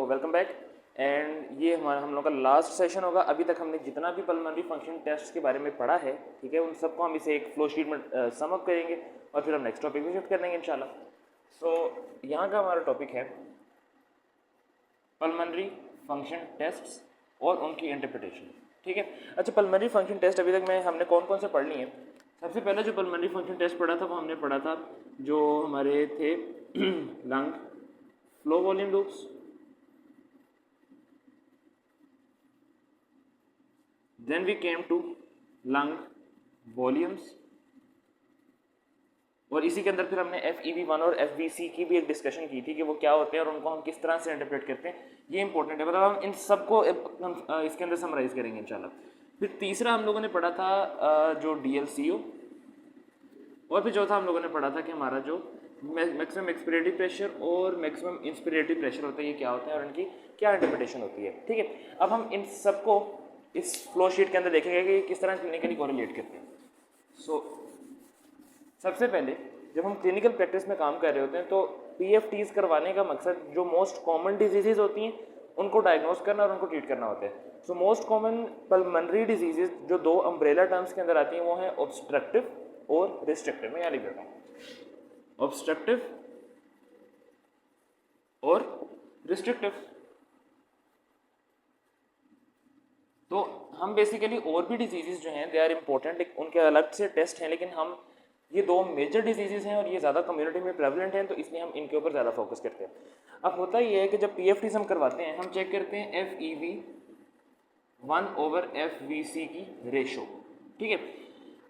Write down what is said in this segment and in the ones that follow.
Welcome back. And ये हमारा हम लोग का लास्ट सेशन होगा। अभी तक हमने जितना भी पल्मोनरी फंक्शन टेस्ट के बारे में पढ़ा है, ठीक है, उन सबको हम इसे एक फ्लो शीट में सम अप करेंगे और फिर हम नेक्स्ट टॉपिक पे शिफ्ट कर देंगे इंशाल्लाह। सो यहाँ का हमारा टॉपिक है पल्मोनरी फंक्शन टेस्ट्स और उनकी इंटरप्रिटेशन, ठीक है। अच्छा, पल्मोनरी फंक्शन टेस्ट अभी तक हमने कौन कौन से पढ़ लिए हैं। सबसे पहले जो पल्मोनरी फंक्शन टेस्ट पढ़ा था वो हमने पढ़ा था जो हमारे थे lung flow volume loops, then we came to lung volumes, और इसी के अंदर फिर हमने FEV1 और FVC की भी एक डिस्कशन की थी कि वो क्या होते हैं और उनको हम किस तरह से इंटरप्रेट करते हैं। ये इंपॉर्टेंट है, मतलब हम इन सबको इसके अंदर समराइज करेंगे इंशाल्लाह। फिर तीसरा हम लोगों ने पढ़ा था जो DLCO, और फिर चौथा हम लोगों ने पढ़ा था कि हमारा जो मैक्सिमम एक्सपिरेटरी प्रेशर और मैक्सिमम इंस्पिरेटरी प्रेशर होता है, ये क्या होता है और इनकी क्या इंटरप्रिटेशन होती है, ठीक है। अब हम इन सबको इस फ्लो शीट के अंदर देखेंगे कि किस तरह क्लिनिकली कोरिलेट करते हैं। सो सबसे पहले जब हम क्लिनिकल प्रैक्टिस में काम कर रहे होते हैं तो PFTs करवाने का मकसद जो मोस्ट कॉमन डिजीजेज होती हैं उनको डायग्नोस करना और उनको ट्रीट करना होता है। So most common pulmonary diseases जो दो अम्ब्रेला टर्म्स के अंदर आती हैं वो हैं ऑब्स्ट्रक्टिव और रिस्ट्रिक्टिव। मैं यहाँ लिख देता हूँ, ऑब्स्ट्रक्टिव और रिस्ट्रिक्टिव। तो हम बेसिकली और भी डिजीजेस जो हैं दे आर इम्पोर्टेंट, उनके अलग से टेस्ट हैं, लेकिन हम ये दो मेजर डिजीजेस हैं और ये ज़्यादा कम्युनिटी में प्रेवलेंट हैं, तो इसलिए हम इनके ऊपर ज़्यादा फोकस करते हैं। अब होता ये है कि जब PFTs हम करवाते हैं हम चेक करते हैं FEV1/FVC की रेशो, ठीक है।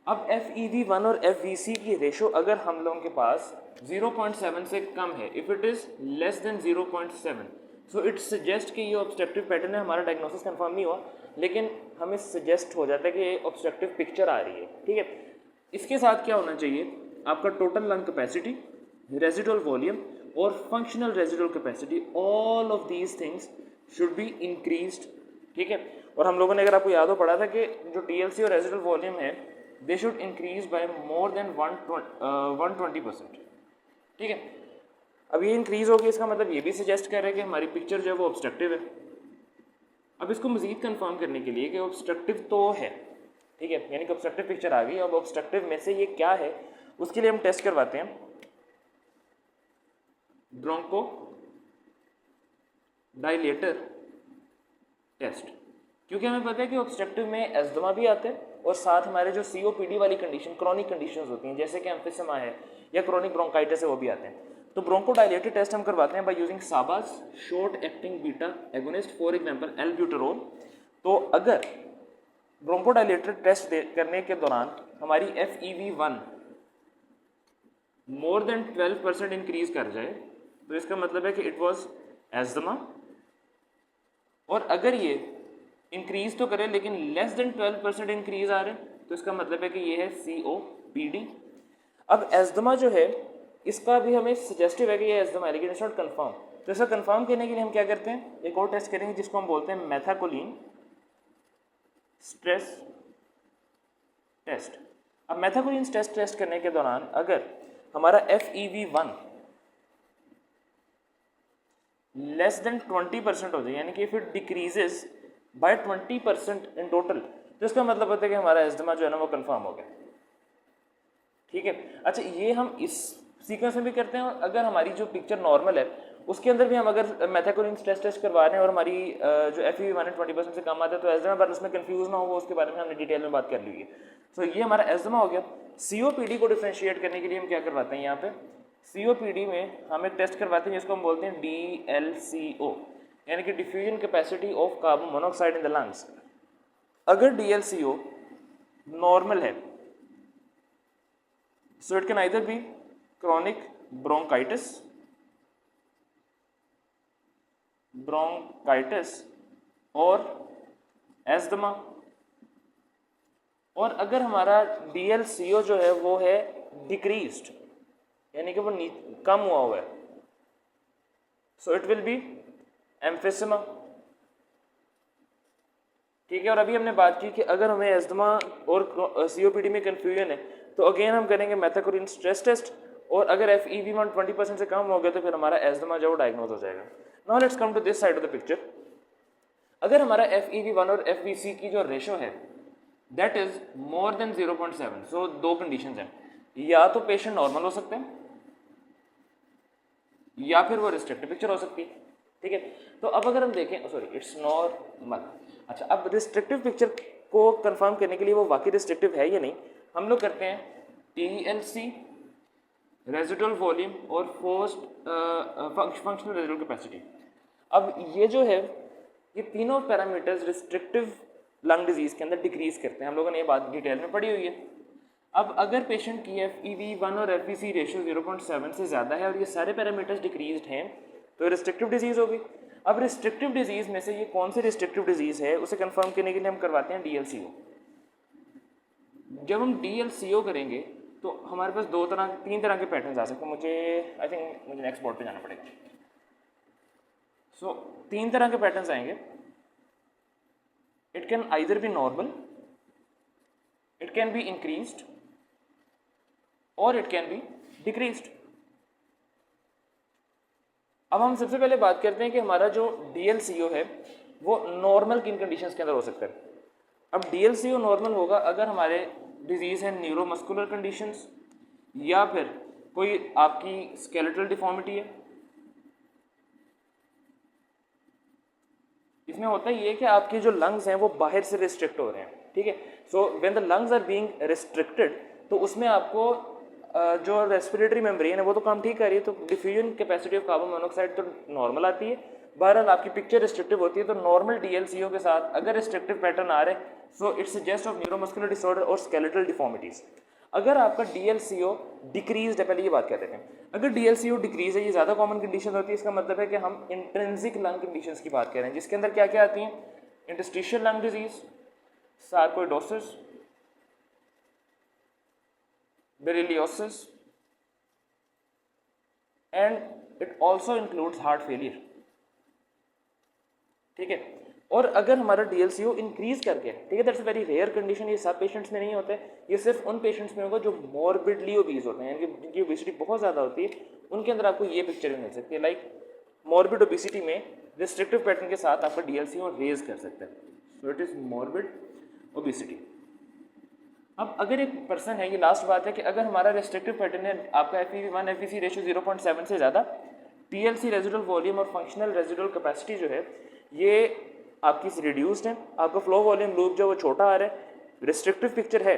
अब FEV1 और FVC की रेशो अगर हम लोगों के पास 0.7 से कम है, if it is less than 0.7, so it suggest कि ये ऑब्स्ट्रक्टिव पैटर्न है। हमारा डायग्नोसिस कंफर्म नहीं हुआ, लेकिन हमें सजेस्ट हो जाता है कि ये ऑब्स्ट्रक्टिव पिक्चर आ रही है, ठीक है। इसके साथ क्या होना चाहिए, आपका total lung capacity, residual volume और functional residual capacity, all of these things should be increased, ठीक है। और हम लोगों ने, अगर आपको याद हो, पढ़ा था कि जो TLC और रेजिडुअल वॉल्यूम है they should increase by more than 120%, ठीक है। अब ये इंक्रीज हो गया, इसका मतलब ये भी सजेस्ट कर रहे हैं कि हमारी पिक्चर जो है वो ऑब्स्ट्रक्टिव है। अब इसको मजीद कंफर्म करने के लिए कि ऑब्स्ट्रक्टिव तो है, ठीक है, यानी कि ऑब्स्ट्रक्टिव पिक्चर आ गई, अब ऑब्स्ट्रक्टिव में से ये क्या है उसके लिए हम टेस्ट करवाते हैं ब्रोंको डायलेटर टेस्ट, क्योंकि हमें पता है कि ऑब्स्ट्रक्टिव में एस्थमा भी आते हैं और साथ हमारे जो COPD वाली कंडीशन, क्रॉनिक कंडीशंस होती हैं जैसे कि एम्फिसेमा है या क्रॉनिक ब्रोंकाइटिस है, वो भी आते हैं। तो ब्रोंको डायलेटर टेस्ट हम करवाते हैं by using SABAs short acting beta agonist, for example albuterol. तो अगर ब्रोंको डायलेटर टेस्ट करने के दौरान हमारी FEV1 मोर देन 12% इंक्रीज कर जाए तो इसका मतलब है कि इट वाज एस्थमा, और अगर ये इंक्रीज तो करे लेकिन लेस देन 12% इंक्रीज आ रहे तो इसका मतलब है कि ये है COPD। अब एस्थमा जो है इसका भी हमें सजेस्टिव है कि ये एस्थमा है, लेकिन इट्स नॉट कंफर्म। तो इसका कंफर्म करने के लिए हम क्या करते हैं, एक और टेस्ट करेंगे जिसको हम बोलते हैं मैथाकोलिन स्ट्रेस टेस्ट। अब मैथाकोलिन स्ट्रेस टेस्ट करने के दौरान अगर हमारा FEV1 लेस देन 20% हो जाए, यानी कि if it decreases by 20% in total, तो इसका मतलब होता है कि हमारा एस्थमा जो है ना वो कंफर्म हो गया, ठीक है। अच्छा, ये हम इस सीक्वेंस में भी करते हैं, और अगर हमारी जो पिक्चर नॉर्मल है उसके अंदर भी हम अगर मैथाकोलिन स्ट्रेस टेस्ट करवा रहे हैं और हमारी जो FEV1 20% से कम आता है तो एस्थमा, पर उसमें कंफ्यूज ना हो, उसके बारे में हमने डिटेल में बात कर ली है। सो ये हमारा एस्थमा हो गया। COPD को डिफ्रेंशिएट करने के लिए हम क्या करवाते हैं, यहाँ पे COPD में हम एक टेस्ट करवाते हैं जिसको हम बोलते हैं DLCO, यानी कि diffusion capacity of carbon monoxide in the lungs. अगर DLCO नॉर्मल है so it can either be chronic bronchitis और एस्थमा, और अगर हमारा DLCO जो है वो है डिक्रीज्ड, यानी कि वो कम हुआ है, so it will be emphysema, ठीक है। और अभी हमने बात की कि अगर हमें एस्थमा और COPD में कन्फ्यूजन है तो अगेन हम करेंगे मैथाकोलिन स्ट्रेस टेस्ट, और अगर FEV1 20% से कम हो गया तो फिर हमारा एस्थमा जो डायग्नोज हो जाएगा। Now let's come to this side of the picture. अगर हमारा FEV1 और FVC की जो रेशो है दैट इज मोर देन 0.7, सो दो कंडीशंस हैं, या तो पेशेंट नॉर्मल हो सकते हैं या फिर वो रिस्ट्रिक्टिव पिक्चर हो सकती है, ठीक है। तो अब अगर हम देखें, सॉरी इट्स नॉर्मल, अच्छा अब रिस्ट्रिक्टिव पिक्चर को कंफर्म करने के लिए वो वाकई रिस्ट्रिक्टिव है या नहीं, हम लोग करते हैं TLC, रेजिडुअल वॉल्यूम और फोर्स्ड फंक्शनल रेजिडुअल कैपेसिटी। अब ये जो है ये तीनों पैरामीटर्स रिस्ट्रिक्टिव लंग डिजीज के अंदर डिक्रीज करते हैं, हम लोगों ने ये बात डिटेल में पढ़ी हुई है। अब अगर पेशेंट की FEV1 और FVC रेशियो 0.7 से ज़्यादा है और ये सारे पैरामीटर्स डिक्रीज्ड हैं तो रिस्ट्रिक्टिव डिजीज़ होगी। अब रिस्ट्रिक्टिव डिजीज़ में से ये कौन सी रिस्ट्रिक्टिव डिजीज़ है उसे कंफर्म करने के लिए हम करवाते हैं DLCO। जब हम DLCO करेंगे तो हमारे पास तीन तरह के पैटर्न आ सकते हैं। मुझे नेक्स्ट बोर्ड पे जाना पड़ेगा। सो तीन तरह के पैटर्न्स आएंगे। It can either B normal, it can be increased और इट कैन बी डिक्रीज्ड। अब हम सबसे पहले बात करते हैं कि हमारा जो DLCO है वो नॉर्मल किन कंडीशंस के अंदर हो सकता है। अब DLCO नॉर्मल होगा अगर हमारे डिजीज़ है न्यूरोमस्कुलर कंडीशंस या फिर कोई आपकी स्केलेटल डिफॉर्मिटी है। इसमें होता ही है कि आपके जो लंग्स हैं वो बाहर से रिस्ट्रिक्ट हो रहे हैं, ठीक है। So when the lungs are being restricted तो उसमें आपको जो रेस्पिरेटरी मेम्ब्रेन है वो तो काम ठीक कर रही है, तो diffusion capacity of carbon monoxide तो नॉर्मल आती है। बहरहाल आपकी पिक्चर रिस्ट्रिक्टिव होती है, तो नॉर्मल DLCO के साथ अगर रिस्ट्रिक्टिव पैटर्न आ रहे हैं so it's suggest of neuromuscular disorder और स्केलेटल डिफॉर्मिटीज। अगर आपका DLCO डिक्रीज है, पहले ये बात कर देते हैं, अगर DLCO डिक्रीज है, ये ज़्यादा कॉमन कंडीशन होती है, इसका मतलब है कि हम इंट्रिंसिक लंग कंडीशंस की बात कर रहे हैं जिसके अंदर क्या क्या आती हैं, interstitial lung disease, sarcoidosis, berylliosis and it also includes heart failure, ठीक है। और अगर हमारा DLCO इंक्रीज करके, ठीक है, that's a very rare condition, ये सब पेशेंट्स में नहीं होते, ये सिर्फ उन पेशेंट्स में होगा जो मॉर्बिडली ओबीज होते हैं, यानी जिनकी ओबेसिटी बहुत ज़्यादा होती है, उनके अंदर आपको ये पिक्चर भी मिल सकती है। लाइक मॉर्बिड ओबेसिटी में रिस्ट्रिक्टिव पैटर्न के साथ आपका DLCO रेज कर सकता है, so it is morbid obesity. अब अगर एक पर्सन है, ये लास्ट बात है कि अगर हमारा रेस्ट्रिक्टिव पैटर्न है, आपका FEV1 FVC रेशियो 0.7 से ज़्यादा, TLC रेजिडुअल वॉल्यूम और फंक्शनल रेजिडुअल कैपेसिटी जो है ये आपकी रिड्यूस्ड है, आपका फ्लो वॉल्यूम लूप जो वो छोटा आ रहा है, रिस्ट्रिक्टिव पिक्चर है,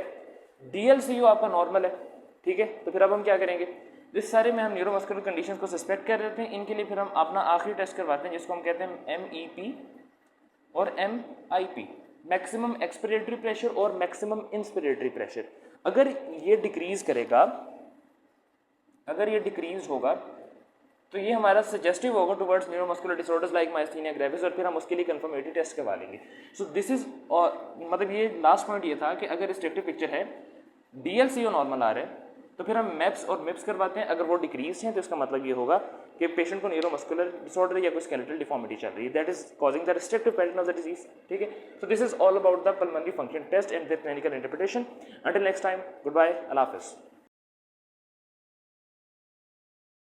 DLCO आपका नॉर्मल है, ठीक है। तो फिर अब हम क्या करेंगे, इस सारे में हम न्यूरोमस्कुलर कंडीशन को सस्पेक्ट कर रहे हैं, इनके लिए फिर हम अपना आखिरी टेस्ट करवाते हैं जिसको हम कहते हैं MEP और MIP, मैक्सिमम एक्सपिरेटरी प्रेशर और मैक्सिमम इंस्पिरेटरी प्रेशर। अगर ये डिक्रीज करेगा, अगर ये डिक्रीज होगा तो ये हमारा सजेस्टिव होगा towards neuromuscular disorders like myasthenia gravis, और फिर हम उसके लिए कंफर्मेटरी टेस्ट करवा लेंगे। सो दिस इज, मतलब ये लास्ट पॉइंट ये था कि अगर रिस्ट्रिक्टिव पिक्चर है, DLCO नॉर्मल आ रहा है, तो फिर हम MEPS और MIPS करवाते हैं। अगर वो डिक्रीज हैं तो इसका मतलब ये होगा कि पेशेंट को न्यूरोमस्कुलर डिसऑर्डर या कोई स्केलेटल डिफॉर्मिटी चल रही है, that is causing the restrictive pattern of the disease, ठीक है। So this is all about the pulmonary function test and their clinical interpretation. Until next time, good bye, अल्लाह हाफिज़।